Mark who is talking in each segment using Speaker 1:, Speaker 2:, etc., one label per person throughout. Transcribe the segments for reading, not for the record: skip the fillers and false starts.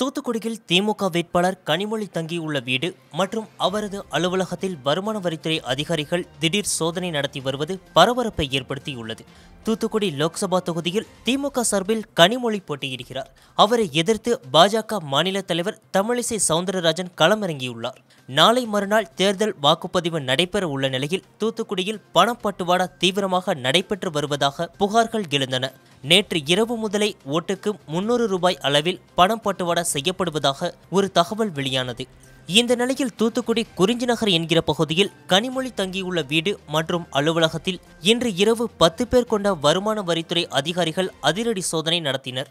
Speaker 1: தூத்துக்குடியில் திமுக வேட்பாளர் கனிமொழி தங்கியுள்ள வீடு மற்றும் அவரது அலுவலகத்தில் வருமான வரித்துறை அதிகாரிகள் திடீர் சோதனை நடத்தி வருவது பரபரப்பை ஏற்படுத்தியுள்ளது. தூத்துக்குடி லோக்சபா தொகுதியில் திமுக சார்பில் கனிமொழி போட்டியிடுகிறார். அவரை எதிர்த்து பாஜக மாநில தலைவர் தமிழிசை சவுந்தரராஜன் களமிறங்கியுள்ளார். நாளை மறுநாள் தேர்தல் வாக்குப்பதிவு நடைபெற உள்ள நிலையில் தூத்துக்குடியில் பணப்பட்டுவாடா தீவிரமாக நடைபெற்று வருவதாக புகார்கள் எழுந்தன. நேற்று இரவு முதலே ஓட்டுக்கு 300 ரூபாய் அளவில் பணம் பட்டுவாடா செய்யப்படுவதாக ஒரு தகவல் வெளியானது. இந்த நிலையில் தூத்துக்குடி குறிஞ்சி நகர் என்கிற பகுதியில் கனிமொழி தங்கியுள்ள வீடு மற்றும் அலுவலகத்தில் இன்று இரவு 10 பேர் கொண்ட வருமான வரித்துறை அதிகாரிகள் அதிரடி சோதனை நடத்தினர்.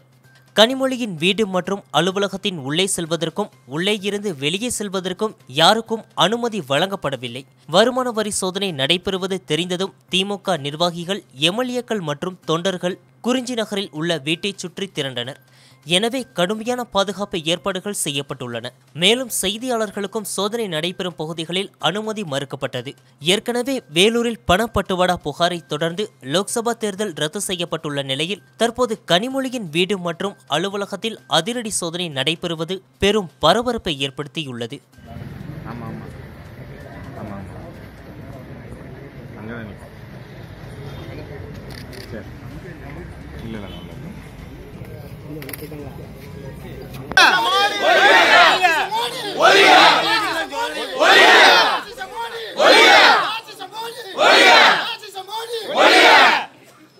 Speaker 1: கனிமொழியின் வீடு மற்றும் அலுவலகத்தின் உள்ளே செல்வதற்கும் உள்ளே இருந்து வெளியே செல்வதற்கும் யாருக்கும் அனுமதி வழங்கப்படவில்லை. வருமான வரி சோதனை நடைபெறுவது தெரிந்ததும் திமுக நிர்வாகிகள், எம்எல்ஏக்கள் மற்றும் தொண்டர்கள் குறிஞ்சி நகரில் உள்ள வீட்டை சுற்றி திரண்டனர். எனவே கடுமையான பாதுகாப்பு ஏற்பாடுகள் செய்யப்பட்டுள்ளன. மேலும் செய்தியாளர்களுக்கும் சோதனை நடைபெறும் பகுதிகளில் அனுமதி மறுக்கப்பட்டது. ஏற்கனவே வேலூரில் பணப்பட்டுவாடா புகாரை தொடர்ந்து லோக்சபா தேர்தல் ரத்து செய்யப்பட்டுள்ள நிலையில் தற்போது கனிமொழியின் வீடு மற்றும் அலுவலகத்தில் அதிரடி சோதனை நடைபெறுவது பெரும் பரபரப்பை ஏற்படுத்தியுள்ளது.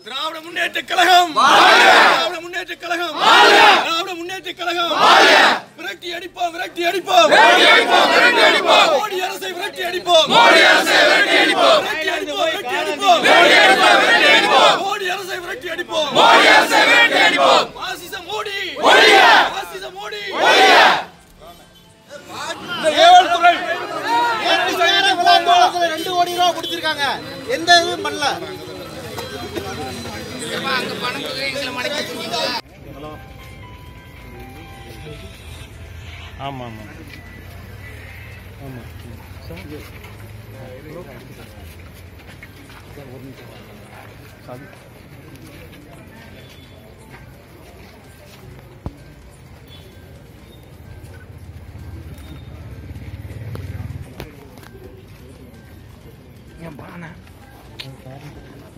Speaker 2: திராவிட முன்னேற்ற கழகம், திராவிட முன்னேற்ற கழகம், திராவிட முன்னேற்ற கழகம். விரட்டி அடிப்போம், விரட்டி அடிப்போம், மோடி அரசை விரட்டி அடிப்போம், மோடி அரசை விரட்டி அடிப்போம், விரட்டி அடிப்போம், விரட்டி அடிப்போம், மோடி அரசை விரட்டி அடிப்போம், மோடி அரசை விரட்டி அடிப்போம். பாசிச மோடி ஒழிய, பாசிச மோடி ஒழிய. இந்த ஏவல் துறை
Speaker 3: 2 கோடி ரூபாய் கொடுத்திருக்காங்க. எந்த இதுவும் பண்ணல. அங்க பணம் எங்களை மடக்கிட்டீங்க.
Speaker 4: ஆமா ஆமா ஆமா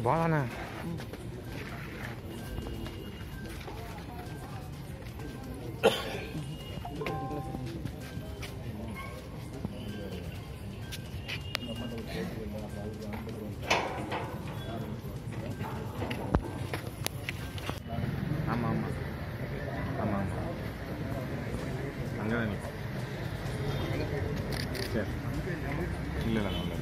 Speaker 4: பாலாண்ணா ஆமா ஆமா ஆமா அங்கே சரி இல்லை இல்லை